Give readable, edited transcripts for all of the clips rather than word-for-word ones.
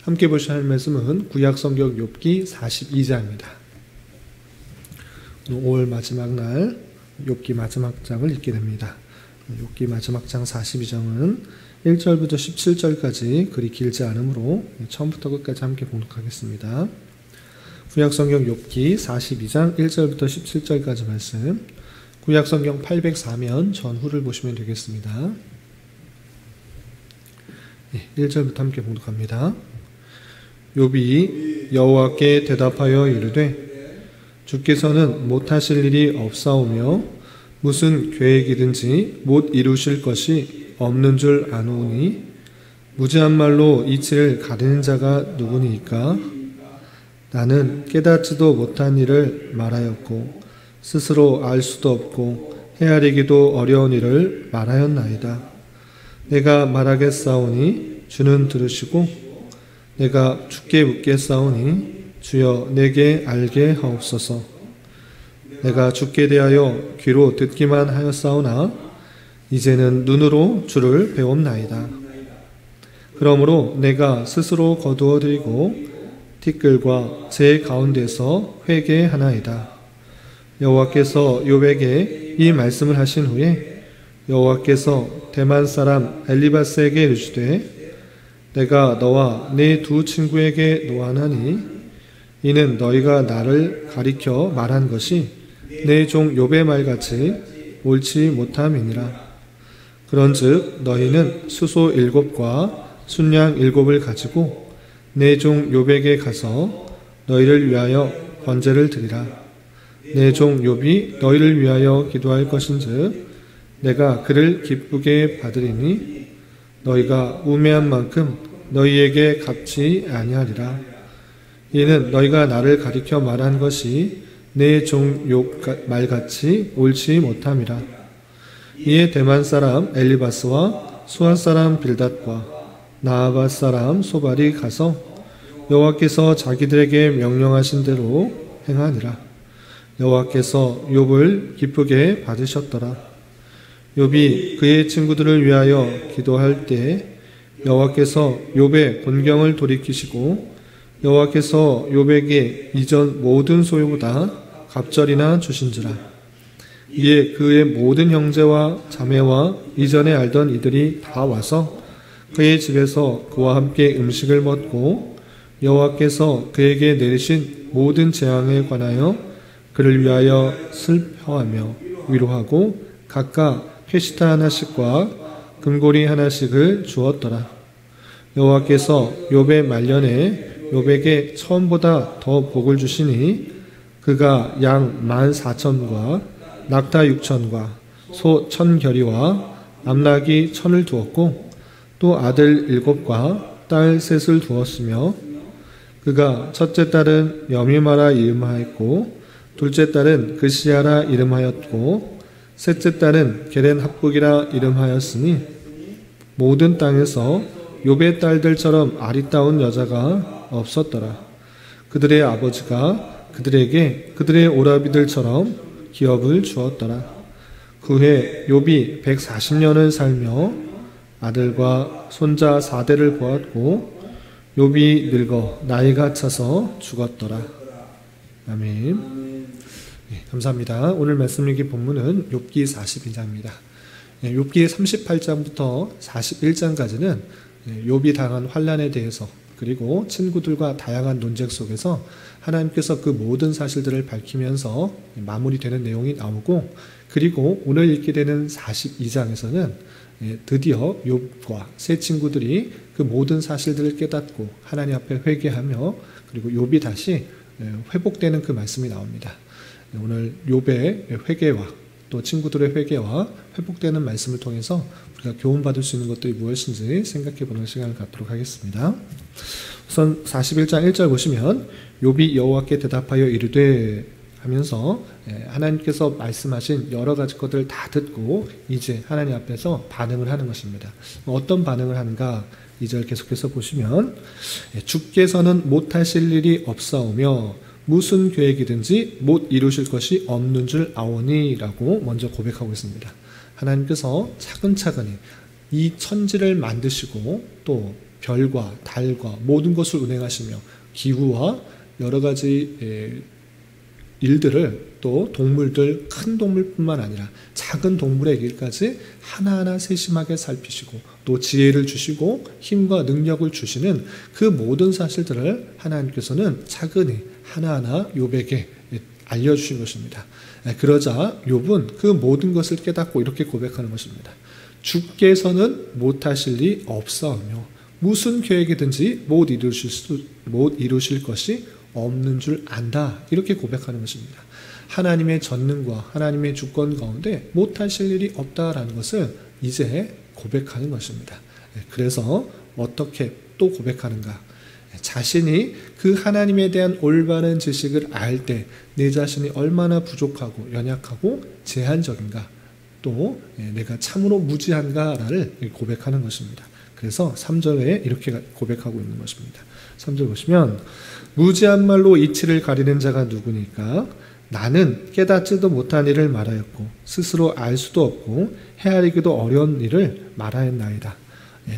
함께 보실 말씀은 구약성경 욥기 42장입니다. 5월 마지막 날 욥기 마지막 장을 읽게 됩니다. 욥기 마지막 장 42장은 1절부터 17절까지 그리 길지 않으므로 처음부터 끝까지 함께 봉독하겠습니다. 구약성경 욥기 42장 1절부터 17절까지 말씀, 구약성경 804면 전후를 보시면 되겠습니다. 1절부터 함께 봉독합니다. 욥이 여호와께 대답하여 이르되 주께서는 못하실 일이 없사오며 무슨 계획이든지 못 이루실 것이 없는 줄 아노니 무지한 말로 이치를 가리는 자가 누구니이까? 나는 깨닫지도 못한 일을 말하였고 스스로 알 수도 없고 헤아리기도 어려운 일을 말하였나이다. 내가 말하겠사오니 주는 들으시고 내가 주께 묻겠사오니 주여 내게 알게 하옵소서. 내가 주께 대하여 귀로 듣기만 하였사오나 이제는 눈으로 주를 배웠나이다. 그러므로 내가 스스로 거두어드리고 티끌과 제 가운데서 회개하나이다. 여호와께서 욥에게 이 말씀을 하신 후에 여호와께서 대만 사람 엘리바스에게 이르시되 내가 너와 네 두 친구에게 노하나니 이는 너희가 나를 가리켜 말한 것이 내 종 욥의 말같이 옳지 못함이니라. 그런즉 너희는 수소 7과 순양 7을 가지고 내 종 욥에게 가서 너희를 위하여 번제를 드리라. 내 종 욥이 너희를 위하여 기도할 것인즉 내가 그를 기쁘게 받으리니 너희가 우매한 만큼 너희에게 갚지 아니하리라. 이는 너희가 나를 가리켜 말한 것이 내 종 욥 말같이 옳지 못함이라. 이에 대만 사람 엘리바스와 수아 사람 빌닷과 나아바 사람 소발이 가서 여호와께서 자기들에게 명령하신 대로 행하니라. 여호와께서 욥을 기쁘게 받으셨더라. 욥이 그의 친구들을 위하여 기도할 때 여호와께서 욥의 본경을 돌이키시고 여호와께서 욥에게 이전 모든 소유보다 갑절이나 주신지라. 이에 그의 모든 형제와 자매와 이전에 알던 이들이 다 와서 그의 집에서 그와 함께 음식을 먹고 여호와께서 그에게 내리신 모든 재앙에 관하여 그를 위하여 슬퍼하며 위로하고 각각 페시타 하나씩과 금고리 하나씩을 주었더라. 여호와께서 욥의 말년에 욥에게 처음보다 더 복을 주시니 그가 양 14,000과 낙타 6,000과 소 1,000결이와 암낙이 1,000을 두었고 또 아들 7과 딸 3을 두었으며 그가 첫째 딸은 여미마라 이름하였고 둘째 딸은 그시아라 이름하였고 셋째 딸은 게렌 합북이라 이름하였으니 모든 땅에서 욥의 딸들처럼 아리따운 여자가 없었더라. 그들의 아버지가 그들에게 그들의 오라비들처럼 기업을 주었더라. 그 후에 욥이 140년을 살며 아들과 손자 4대를 보았고 욥이 늙어 나이가 차서 죽었더라. 아멘. 감사합니다. 오늘 말씀 읽기 본문은 욥기 42장입니다. 욥기 38장부터 41장까지는 욥이 당한 환난에 대해서 그리고 친구들과 다양한 논쟁 속에서 하나님께서 그 모든 사실들을 밝히면서 마무리되는 내용이 나오고, 그리고 오늘 읽게 되는 42장에서는 드디어 욥과 세 친구들이 그 모든 사실들을 깨닫고 하나님 앞에 회개하며 그리고 욥이 다시 회복되는 그 말씀이 나옵니다. 오늘 욥의 회개와 또 친구들의 회개와 회복되는 말씀을 통해서 우리가 교훈받을 수 있는 것들이 무엇인지 생각해보는 시간을 갖도록 하겠습니다. 우선 41장 1절 보시면 욥이 여호와께 대답하여 이르되 하면서 하나님께서 말씀하신 여러 가지 것들을 다 듣고 이제 하나님 앞에서 반응을 하는 것입니다. 어떤 반응을 하는가? 2절 계속해서 보시면 주께서는 못하실 일이 없사오며 무슨 계획이든지 못 이루실 것이 없는 줄 아오니 라고 먼저 고백하고 있습니다. 하나님께서 차근차근히 이 천지를 만드시고 또 별과 달과 모든 것을 운행하시며 기후와 여러 가지 일들을 또 동물들, 큰 동물뿐만 아니라 작은 동물의 일까지 하나하나 세심하게 살피시고 또 지혜를 주시고 힘과 능력을 주시는 그 모든 사실들을 하나님께서는 차근히 하나하나 욥에게 알려주신 것입니다. 그러자 욥은 그 모든 것을 깨닫고 이렇게 고백하는 것입니다. 주께서는 못하실 리 없사오며 무슨 계획이든지 못 이루실 것이 없는 줄 안다. 이렇게 고백하는 것입니다. 하나님의 전능과 하나님의 주권 가운데 못하실 일이 없다라는 것을 이제 고백하는 것입니다. 그래서 어떻게 또 고백하는가? 자신이 그 하나님에 대한 올바른 지식을 알 때 내 자신이 얼마나 부족하고 연약하고 제한적인가, 또 내가 참으로 무지한가를 고백하는 것입니다. 그래서 3절에 이렇게 고백하고 있는 것입니다. 3절 보시면 무지한 말로 이치를 가리는 자가 누구니까? 나는 깨닫지도 못한 일을 말하였고 스스로 알 수도 없고 헤아리기도 어려운 일을 말하였나이다.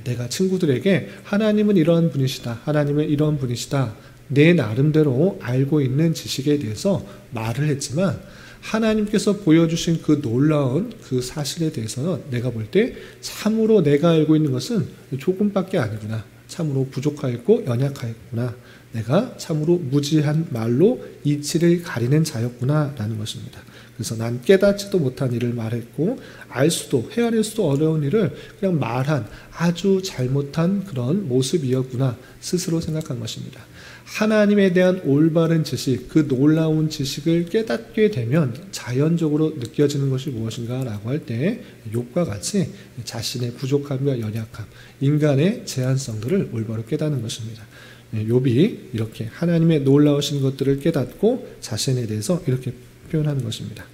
내가 친구들에게 하나님은 이러한 분이시다, 하나님은 이러한 분이시다, 내 나름대로 알고 있는 지식에 대해서 말을 했지만 하나님께서 보여주신 그 놀라운 그 사실에 대해서는 내가 볼 때 참으로 내가 알고 있는 것은 조금밖에 아니구나, 참으로 부족하였고 연약하였구나, 내가 참으로 무지한 말로 이치를 가리는 자였구나 라는 것입니다. 그래서 난 깨닫지도 못한 일을 말했고 알 수도 헤아릴 수도 어려운 일을 그냥 말한 아주 잘못한 그런 모습이었구나 스스로 생각한 것입니다. 하나님에 대한 올바른 지식, 그 놀라운 지식을 깨닫게 되면 자연적으로 느껴지는 것이 무엇인가 라고 할 때 욥과 같이 자신의 부족함과 연약함, 인간의 제한성들을 올바로 깨닫는 것입니다. 욥이 이렇게 하나님의 놀라우신 것들을 깨닫고 자신에 대해서 이렇게 표현하는 것입니다.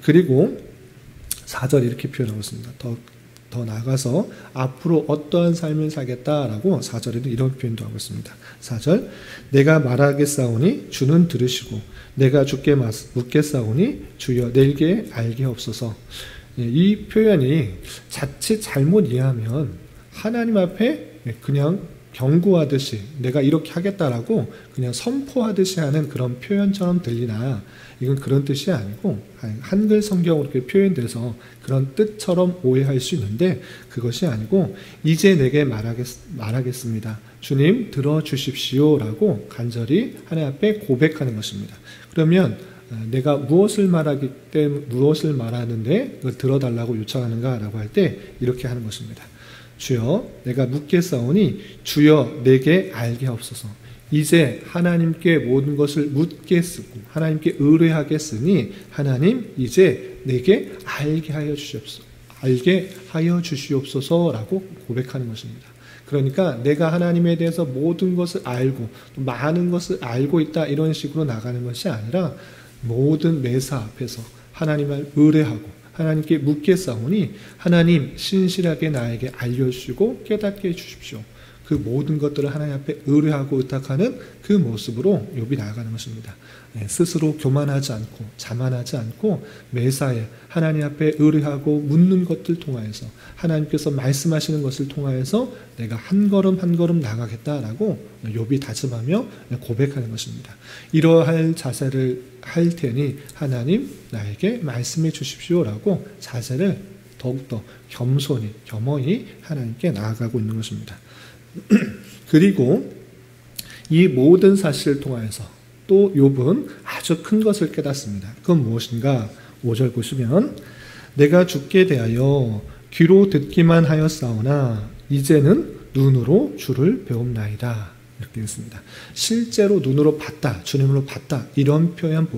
그리고 4절 이렇게 표현하고 있습니다. 더 나아가서 앞으로 어떠한 삶을 살겠다라고 4절에도 이런 표현도 하고 있습니다. 4절 내가 말하겠사오니 주는 들으시고 내가 주께 묻겠사오니 주여 내게 알게 없소서. 이 표현이 자칫 잘못 이해하면 하나님 앞에 그냥 경고하듯이 내가 이렇게 하겠다라고 그냥 선포하듯이 하는 그런 표현처럼 들리나 이건 그런 뜻이 아니고 한글 성경으로 이렇게 표현돼서 그런 뜻처럼 오해할 수 있는데 그것이 아니고 이제 내게 말하겠습니다. 주님 들어주십시오 라고 간절히 하나님 앞에 고백하는 것입니다. 그러면 내가 무엇을 말하는데 그걸 들어달라고 요청하는가 라고 할 때 이렇게 하는 것입니다. 주여 내가 묻겠사오니 주여 내게 알게 없소서. 이제 하나님께 모든 것을 묻겠으고 하나님께 의뢰하겠으니 하나님 이제 내게 알게 하여 주시옵소서라고 고백하는 것입니다. 그러니까 내가 하나님에 대해서 모든 것을 알고 또 많은 것을 알고 있다 이런 식으로 나가는 것이 아니라 모든 매사 앞에서 하나님을 의뢰하고 하나님께 묻겠사오니 하나님 신실하게 나에게 알려주시고 깨닫게 해주십시오. 그 모든 것들을 하나님 앞에 의뢰하고 의탁하는 그 모습으로 욥이 나아가는 것입니다. 스스로 교만하지 않고 자만하지 않고 매사에 하나님 앞에 의뢰하고 묻는 것들 통하여서 하나님께서 말씀하시는 것을 통하여서 내가 한 걸음 한 걸음 나가겠다라고 욥이 다짐하며 고백하는 것입니다. 이러할 자세를 할 테니 하나님 나에게 말씀해 주십시오라고 자세를 더욱더 겸허히 하나님께 나아가고 있는 것입니다. 그리고 이 모든 사실을 통하여서 또 욥은 아주 큰 것을 깨닫습니다. 그건 무엇인가? 5절 보시면 내가 주께 대하여 귀로 듣기만 하였사오나 이제는 눈으로 주를 배움나이다. 이렇게 있습니다. 실제로 눈으로 봤다, 주님으로 봤다 이런 표현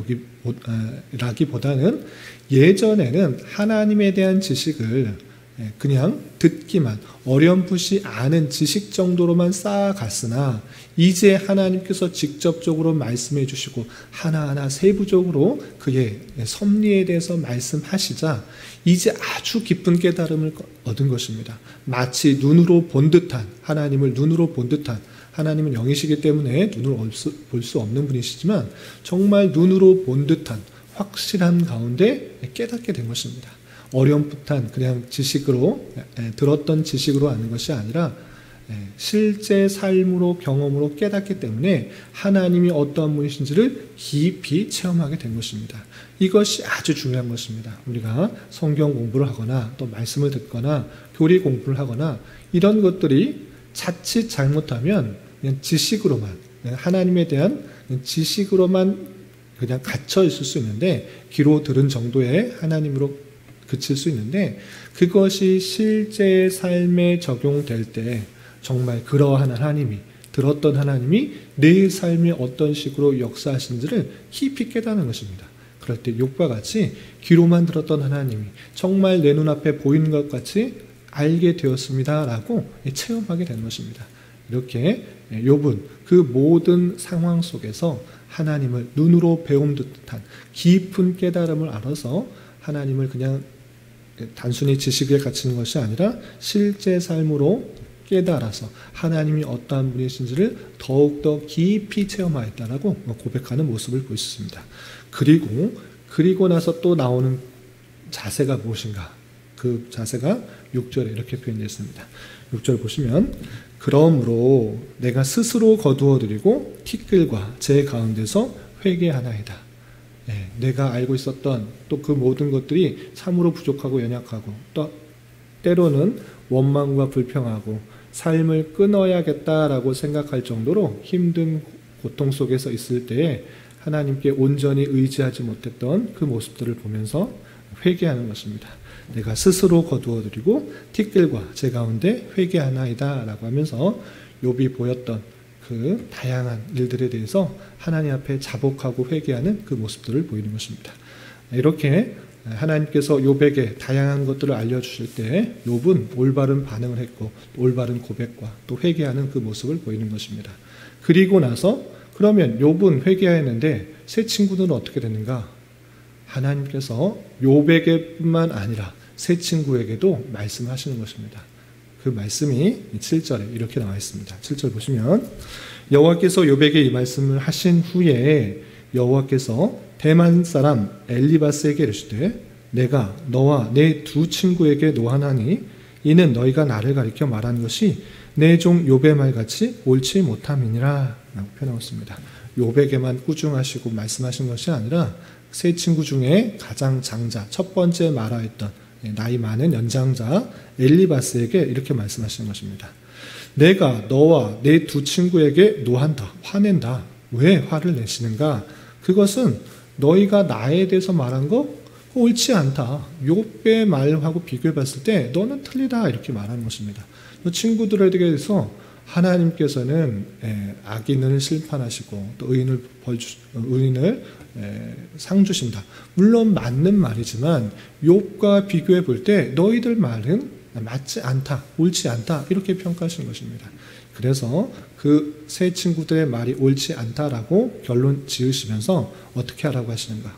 라기보다는 예전에는 하나님에 대한 지식을 그냥 듣기만 어렴풋이 아는 지식 정도로만 쌓아갔으나 이제 하나님께서 직접적으로 말씀해 주시고 하나하나 세부적으로 그의 섭리에 대해서 말씀하시자 이제 아주 깊은 깨달음을 얻은 것입니다. 마치 눈으로 본 듯한 하나님을 눈으로 본 듯한 하나님은 영이시기 때문에 눈으로 볼 수 없는 분이시지만 정말 눈으로 본 듯한 확실한 가운데 깨닫게 된 것입니다. 어렴풋한 그냥 지식으로 들었던 지식으로 아는 것이 아니라 실제 삶으로 경험으로 깨닫기 때문에 하나님이 어떠한 분이신지를 깊이 체험하게 된 것입니다. 이것이 아주 중요한 것입니다. 우리가 성경 공부를 하거나 또 말씀을 듣거나 교리 공부를 하거나 이런 것들이 자칫 잘못하면 그냥 지식으로만, 하나님에 대한 지식으로만 그냥 갇혀 있을 수 있는데, 귀로 들은 정도의 하나님으로 그칠 수 있는데, 그것이 실제 삶에 적용될 때 정말 그러한 하나님이, 들었던 하나님이 내 삶에 어떤 식으로 역사하신지를 깊이 깨닫는 것입니다. 그럴 때 욥과 같이 귀로만 들었던 하나님이 정말 내 눈앞에 보이는 것 같이 알게 되었습니다 라고 체험하게 되는 것입니다. 이렇게 욥은 그 모든 상황 속에서 하나님을 눈으로 배움 듯한 깊은 깨달음을 알아서 하나님을 그냥 단순히 지식에 갇히는 것이 아니라 실제 삶으로 깨달아서 하나님이 어떠한 분이신지를 더욱더 깊이 체험하였다라고 고백하는 모습을 볼 수 있습니다. 그리고 나서 또 나오는 자세가 무엇인가? 그 자세가 6절에 이렇게 표현되어 있습니다. 6절 보시면 그러므로 내가 스스로 거두어드리고 티끌과 제 가운데서 회개하나이다. 내가 알고 있었던 또 그 모든 것들이 참으로 부족하고 연약하고 또 때로는 원망과 불평하고 삶을 끊어야겠다라고 생각할 정도로 힘든 고통 속에서 있을 때에 하나님께 온전히 의지하지 못했던 그 모습들을 보면서 회개하는 것입니다. 내가 스스로 거두어드리고 티끌과 제 가운데 회개하나이다 라고 하면서 욥이 보였던 그 다양한 일들에 대해서 하나님 앞에 자복하고 회개하는 그 모습들을 보이는 것입니다. 이렇게 하나님께서 욥에게 다양한 것들을 알려주실 때 욥은 올바른 반응을 했고 올바른 고백과 또 회개하는 그 모습을 보이는 것입니다. 그리고 나서 그러면 욥은 회개했는데 세 친구들은 어떻게 됐는가? 하나님께서 욥에게뿐만 아니라 세 친구에게도 말씀하시는 것입니다. 그 말씀이 7절에 이렇게 나와 있습니다. 7절 보시면 여호와께서 욥에게 이 말씀을 하신 후에 여호와께서 대만 사람 엘리바스에게 이르시되 내가 너와 내 두 친구에게 노하나니 이는 너희가 나를 가리켜 말한 것이 내 종 욥의 말같이 옳지 못함이니라 라고 표현하였습니다. 욥에게만 꾸중하시고 말씀하신 것이 아니라 세 친구 중에 가장 장자, 첫 번째 말하였던 나이 많은 연장자 엘리바스에게 이렇게 말씀하시는 것입니다. 내가 너와 내 두 친구에게 노한다, 화낸다. 왜 화를 내시는가? 그것은 너희가 나에 대해서 말한 거 옳지 않다. 욥의 말하고 비교해 봤을 때 너는 틀리다 이렇게 말하는 것입니다. 너 친구들에게 대해서 하나님께서는 악인을 심판하시고 또 의인을 상 주신다. 물론 맞는 말이지만 욥과 비교해 볼 때 너희들 말은 맞지 않다, 옳지 않다 이렇게 평가하시는 것입니다. 그래서 그 세 친구들의 말이 옳지 않다라고 결론 지으시면서 어떻게 하라고 하시는가?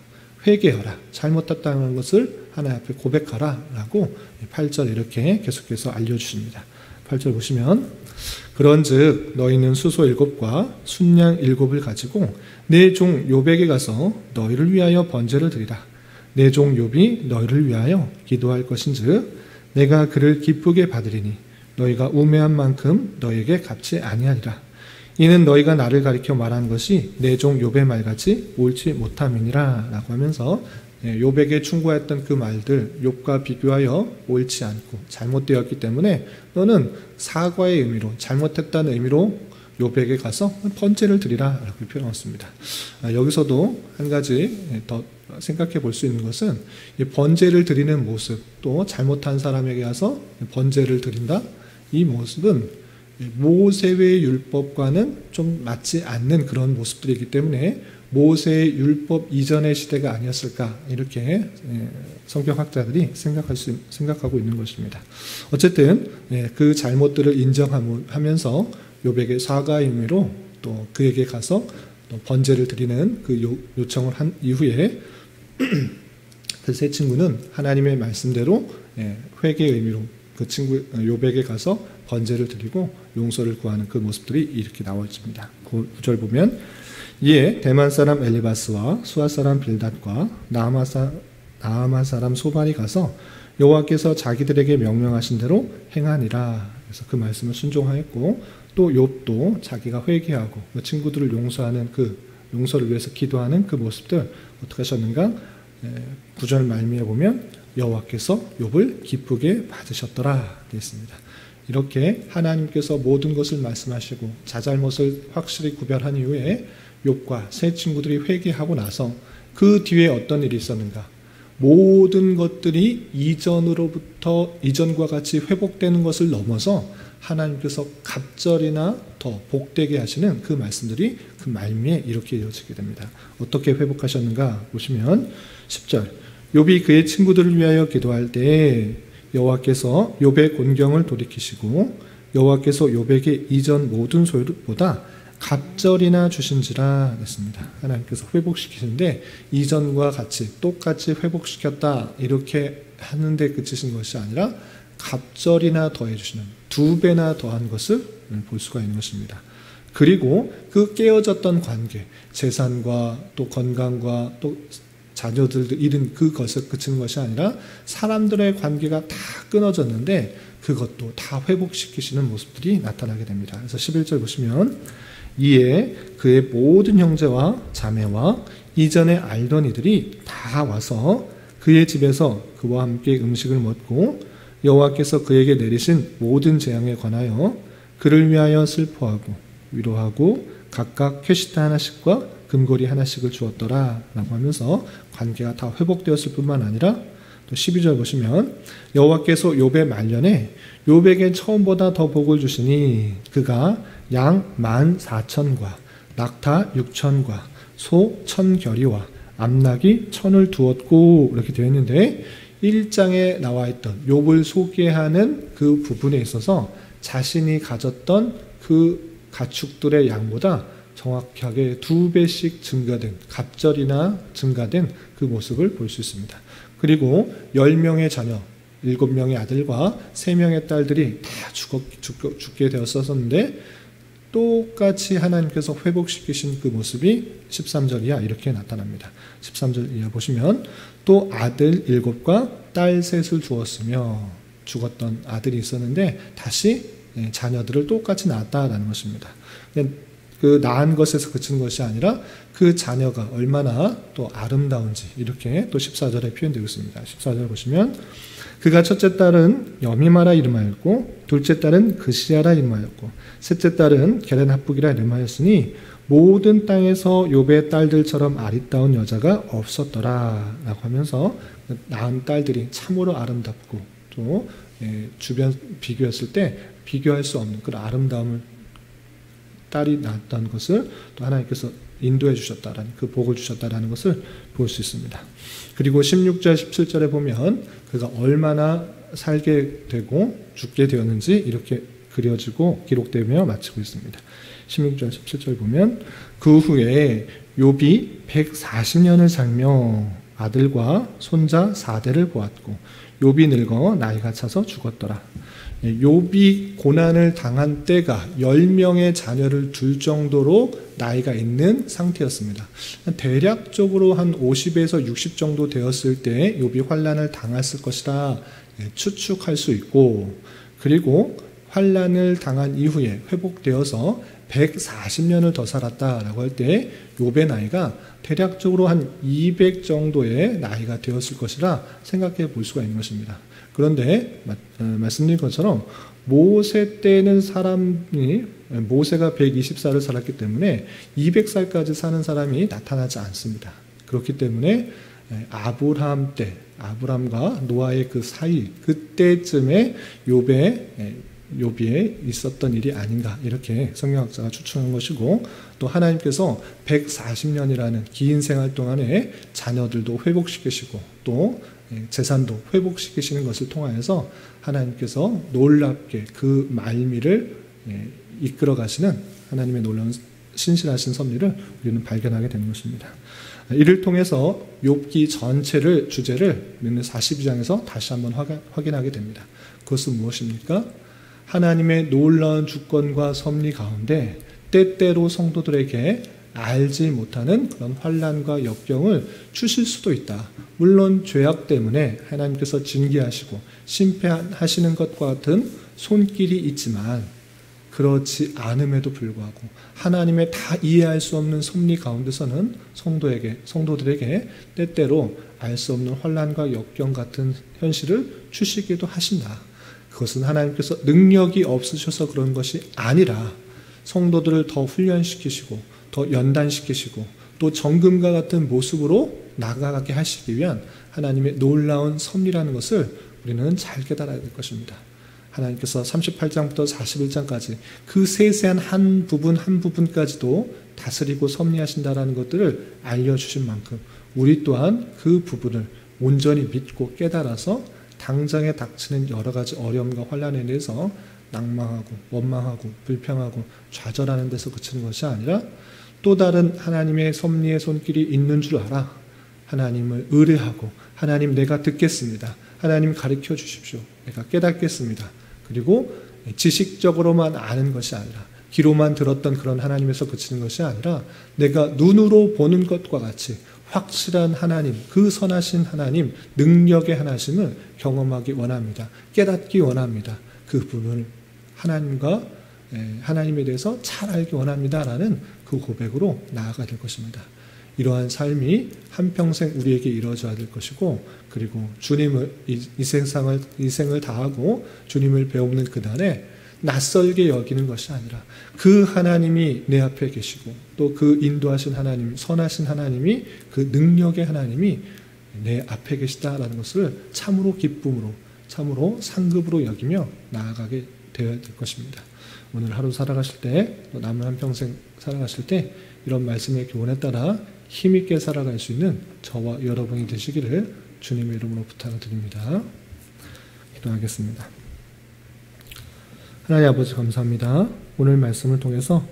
회개하라. 잘못했다는 것을 하나님 앞에 고백하라 라고 8절 이렇게 계속해서 알려주십니다. 8절 보시면 그런즉 너희는 수소 7과 순양 7을 가지고 내 종 욥에게 가서 너희를 위하여 번제를 드리라. 내 종 욥이 너희를 위하여 기도할 것인즉 내가 그를 기쁘게 받으리니 너희가 우매한 만큼 너희에게 갚지 아니하리라. 이는 너희가 나를 가리켜 말한 것이 내 종 욥의 말같이 옳지 못함이니라 라고 하면서 욥에게 충고했던 그 말들 욥과 비교하여 옳지 않고 잘못되었기 때문에 너는 사과의 의미로 잘못했다는 의미로 욥에게 가서 번제를 드리라 라고 표현했습니다. 여기서도 한 가지 더 생각해 볼 수 있는 것은 번제를 드리는 모습 또 잘못한 사람에게 가서 번제를 드린다 이 모습은 모세의 율법과는 좀 맞지 않는 그런 모습들이기 때문에 모세의 율법 이전의 시대가 아니었을까 이렇게 성경학자들이 생각하고 있는 것입니다. 어쨌든 그 잘못들을 인정하면서 욥에게 사과의 의미로 또 그에게 가서 또 번제를 드리는 그 요청을 한 이후에 그 세 친구는 하나님의 말씀대로 회개의 의미로 그 친구 욥에게 가서 번제를 드리고 용서를 구하는 그 모습들이 이렇게 나와 있습니다. 9절 보면 이에 대만 사람 엘리바스와 수아 사람 빌닷과 나아마 사람 소발이 가서 여호와께서 자기들에게 명령하신 대로 행하니라. 그래서 그 말씀을 순종하였고 또 욥도 자기가 회개하고 그 친구들을 용서하는 그 용서를 위해서 기도하는 그 모습들 어떻게 하셨는가? 9절 말미에 보면 여호와께서 욥을 기쁘게 받으셨더라 되어 있습니다. 이렇게 하나님께서 모든 것을 말씀하시고 자잘못을 확실히 구별한 이후에 욥과 세 친구들이 회개하고 나서 그 뒤에 어떤 일이 있었는가? 모든 것들이 이전과 같이 회복되는 것을 넘어서 하나님께서 갑절이나 더 복되게 하시는 그 말씀들이 그 말미에 이렇게 이어지게 됩니다. 어떻게 회복하셨는가 보시면 10절 욥이 그의 친구들을 위하여 기도할 때 여호와께서 욥의 곤경을 돌이키시고 여호와께서 욥에게 이전 모든 소유보다 갑절이나 주신지라 했습니다. 하나님께서 회복시키시는데 이전과 같이 똑같이 회복시켰다 이렇게 하는데 그치신 것이 아니라 갑절이나 더해주시는 2배나 더한 것을 볼 수가 있는 것입니다. 그리고 그 깨어졌던 관계, 재산과 또 건강과 또 자녀들도 잃은 그것을 그치는 것이 아니라 사람들의 관계가 다 끊어졌는데 그것도 다 회복시키시는 모습들이 나타나게 됩니다. 그래서 11절 보시면 이에 그의 모든 형제와 자매와 이전에 알던 이들이 다 와서 그의 집에서 그와 함께 음식을 먹고 여호와께서 그에게 내리신 모든 재앙에 관하여 그를 위하여 슬퍼하고 위로하고 각각 캐시타 하나씩과 금고리 하나씩을 주었더라 라고 하면서 관계가 다 회복되었을 뿐만 아니라 또 12절 보시면 여호와께서 욥의 말년에 욥에게 처음보다 더 복을 주시니 그가 양 14,000과 낙타 6,000과 소 1,000결이와 암낙이 1,000을 두었고 이렇게 되어 있는데 1장에 나와 있던 욥을 소개하는 그 부분에 있어서 자신이 가졌던 그 가축들의 양보다 정확하게 2배씩 증가된 갑절이나 증가된 그 모습을 볼 수 있습니다. 그리고 10명의 자녀 7명의 아들과 3명의 딸들이 다 죽게 되었었는데 똑같이 하나님께서 회복시키신 그 모습이 13절 이하 이렇게 나타납니다. 13절 이하 보시면 또 아들 7과 딸 3을 주었으며 죽었던 아들이 있었는데 다시 자녀들을 똑같이 낳았다라는 것입니다. 그 낳은 것에서 그친 것이 아니라 그 자녀가 얼마나 또 아름다운지 이렇게 또 14절에 표현되고 있습니다. 14절 보시면 그가 첫째 딸은 여미마라 이름하였고 둘째 딸은 그시야라 이름하였고 셋째 딸은 게렌하북이라 이름하였으니 모든 땅에서 욥의 딸들처럼 아리따운 여자가 없었더라 라고 하면서 낳은 딸들이 참으로 아름답고 또 주변 비교했을 때 비교할 수 없는 그런 아름다움을 딸이 낳았다는 것을 또 하나님께서 인도해 주셨다라는 그 복을 주셨다라는 것을 볼 수 있습니다. 그리고 16절 17절에 보면 그가 얼마나 살게 되고 죽게 되었는지 이렇게 그려지고 기록되며 마치고 있습니다. 16절 17절 보면 그 후에 욥이 140년을 살며 아들과 손자 4대를 보았고 욥이 늙어 나이가 차서 죽었더라. 욥이 고난을 당한 때가 10명의 자녀를 둘 정도로 나이가 있는 상태였습니다. 대략적으로 한 50에서 60 정도 되었을 때 욥이 환난을 당했을 것이라 추측할 수 있고 그리고 환난을 당한 이후에 회복되어서 140년을 더 살았다라고 할 때 욥의 나이가 대략적으로 한 200 정도의 나이가 되었을 것이라 생각해 볼 수가 있는 것입니다. 그런데 말씀드린 것처럼 모세 때는 모세가 120살을 살았기 때문에 200살까지 사는 사람이 나타나지 않습니다. 그렇기 때문에 아브람과 노아의 그 사이 그때쯤에 욥이 있었던 일이 아닌가 이렇게 성경학자가 추측한 것이고 또 하나님께서 140년이라는 긴 생활 동안에 자녀들도 회복시키시고 또 재산도 회복시키시는 것을 통하여서 하나님께서 놀랍게 그 말미를 이끌어 가시는 하나님의 놀라운 신실하신 섭리를 우리는 발견하게 되는 것입니다. 이를 통해서 욥기 전체를 주제를 42장에서 다시 한번 확인하게 됩니다. 그것은 무엇입니까? 하나님의 놀라운 주권과 섭리 가운데 때때로 성도들에게 알지 못하는 그런 환난과 역경을 주실 수도 있다. 물론 죄악 때문에 하나님께서 징계하시고 심판하시는 것과 같은 손길이 있지만 그렇지 않음에도 불구하고 하나님의 다 이해할 수 없는 섭리 가운데서는 성도들에게 때때로 알 수 없는 환난과 역경 같은 현실을 주시기도 하신다. 그것은 하나님께서 능력이 없으셔서 그런 것이 아니라 성도들을 더 훈련시키시고 더 연단시키시고 또 정금과 같은 모습으로 나아가게 하시기 위한 하나님의 놀라운 섭리라는 것을 우리는 잘 깨달아야 될 것입니다. 하나님께서 38장부터 41장까지 그 세세한 한 부분까지도 다스리고 섭리하신다라는 것들을 알려주신 만큼 우리 또한 그 부분을 온전히 믿고 깨달아서 당장에 닥치는 여러 가지 어려움과 환난에 대해서 낭망하고 원망하고 불평하고 좌절하는 데서 그치는 것이 아니라 또 다른 하나님의 섭리의 손길이 있는 줄 알아 하나님을 의뢰하고 하나님 내가 듣겠습니다. 하나님 가르쳐 주십시오. 내가 깨닫겠습니다. 그리고 지식적으로만 아는 것이 아니라 귀로만 들었던 그런 하나님에서 그치는 것이 아니라 내가 눈으로 보는 것과 같이 확실한 하나님, 그 선하신 하나님, 능력의 하나심을 경험하기 원합니다. 깨닫기 원합니다. 그 부분을 하나님에 대해서 잘 알기 원합니다라는 그 고백으로 나아가야 될 것입니다. 이러한 삶이 한평생 우리에게 이루어져야 될 것이고 그리고 주님을 이 생을 다하고 주님을 배우는 그날에 낯설게 여기는 것이 아니라 그 하나님이 내 앞에 계시고 또 그 인도하신 하나님, 선하신 하나님이 그 능력의 하나님이 내 앞에 계시다라는 것을 참으로 기쁨으로 참으로 상급으로 여기며 나아가게 되어야 될 것입니다. 오늘 하루 살아가실 때 또 남은 한평생 살아가실 때 이런 말씀의 교훈에 따라 힘있게 살아갈 수 있는 저와 여러분이 되시기를 주님의 이름으로 부탁을 드립니다. 기도하겠습니다. 하나님 아버지 감사합니다. 오늘 말씀을 통해서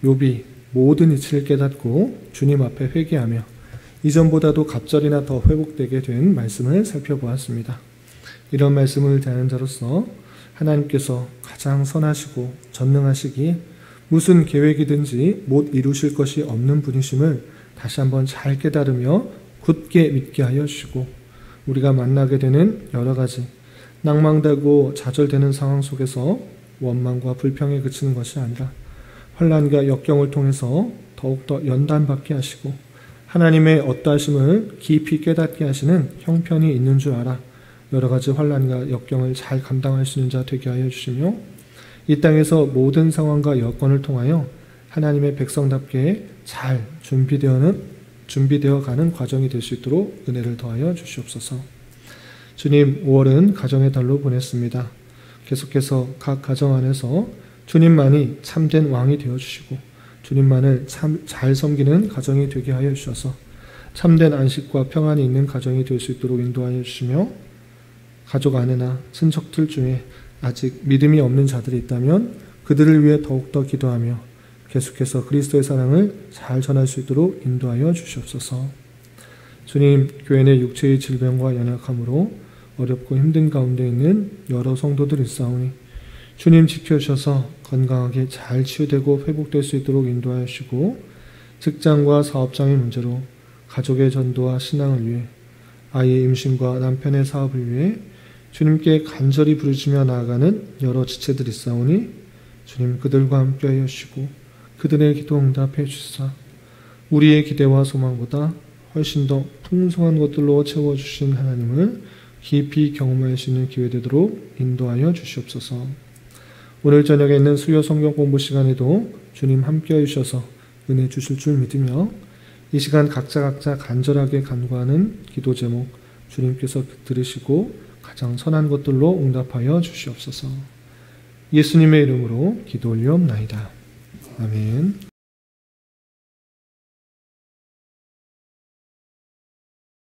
욥이 모든 이치를 깨닫고 주님 앞에 회개하며 이전보다도 갑절이나 더 회복되게 된 말씀을 살펴보았습니다. 이런 말씀을 대하는 자로서 하나님께서 가장 선하시고 전능하시기에 무슨 계획이든지 못 이루실 것이 없는 분이심을 다시 한번 잘 깨달으며 굳게 믿게 하여 주시고 우리가 만나게 되는 여러 가지 낭망되고 좌절되는 상황 속에서 원망과 불평에 그치는 것이 아니라 환난과 역경을 통해서 더욱더 연단받게 하시고 하나님의 어떠하심을 깊이 깨닫게 하시는 형편이 있는 줄 알아 여러 가지 환난과 역경을 잘 감당할 수 있는 자 되게 하여 주시며 이 땅에서 모든 상황과 여건을 통하여 하나님의 백성답게 잘 준비되어 가는 과정이 될 수 있도록 은혜를 더하여 주시옵소서. 주님, 5월은 가정의 달로 보냈습니다. 계속해서 각 가정 안에서 주님만이 참된 왕이 되어주시고 주님만을 잘 섬기는 가정이 되게 하여 주셔서 참된 안식과 평안이 있는 가정이 될 수 있도록 인도하여 주시며 가족 안에나 친척들 중에 아직 믿음이 없는 자들이 있다면 그들을 위해 더욱더 기도하며 계속해서 그리스도의 사랑을 잘 전할 수 있도록 인도하여 주시옵소서. 주님, 교회 내 육체의 질병과 연약함으로 어렵고 힘든 가운데 있는 여러 성도들이 있사오니 주님 지켜주셔서 건강하게 잘 치유되고 회복될 수 있도록 인도하여 주시고 직장과 사업장의 문제로 가족의 전도와 신앙을 위해 아이의 임신과 남편의 사업을 위해 주님께 간절히 부르짖으며 나아가는 여러 지체들이 있사오니 주님 그들과 함께하여 주시고 그들의 기도 응답해 주시사 우리의 기대와 소망보다 훨씬 더 풍성한 것들로 채워주신 하나님을 깊이 경험할 수 있는 기회 되도록 인도하여 주시옵소서. 오늘 저녁에 있는 수요 성경 공부 시간에도 주님 함께해 주셔서 은혜 주실 줄 믿으며 이 시간 각자 간절하게 간구하는 기도 제목 주님께서 들으시고 가장 선한 것들로 응답하여 주시옵소서. 예수님의 이름으로 기도 올리옵나이다. 아멘.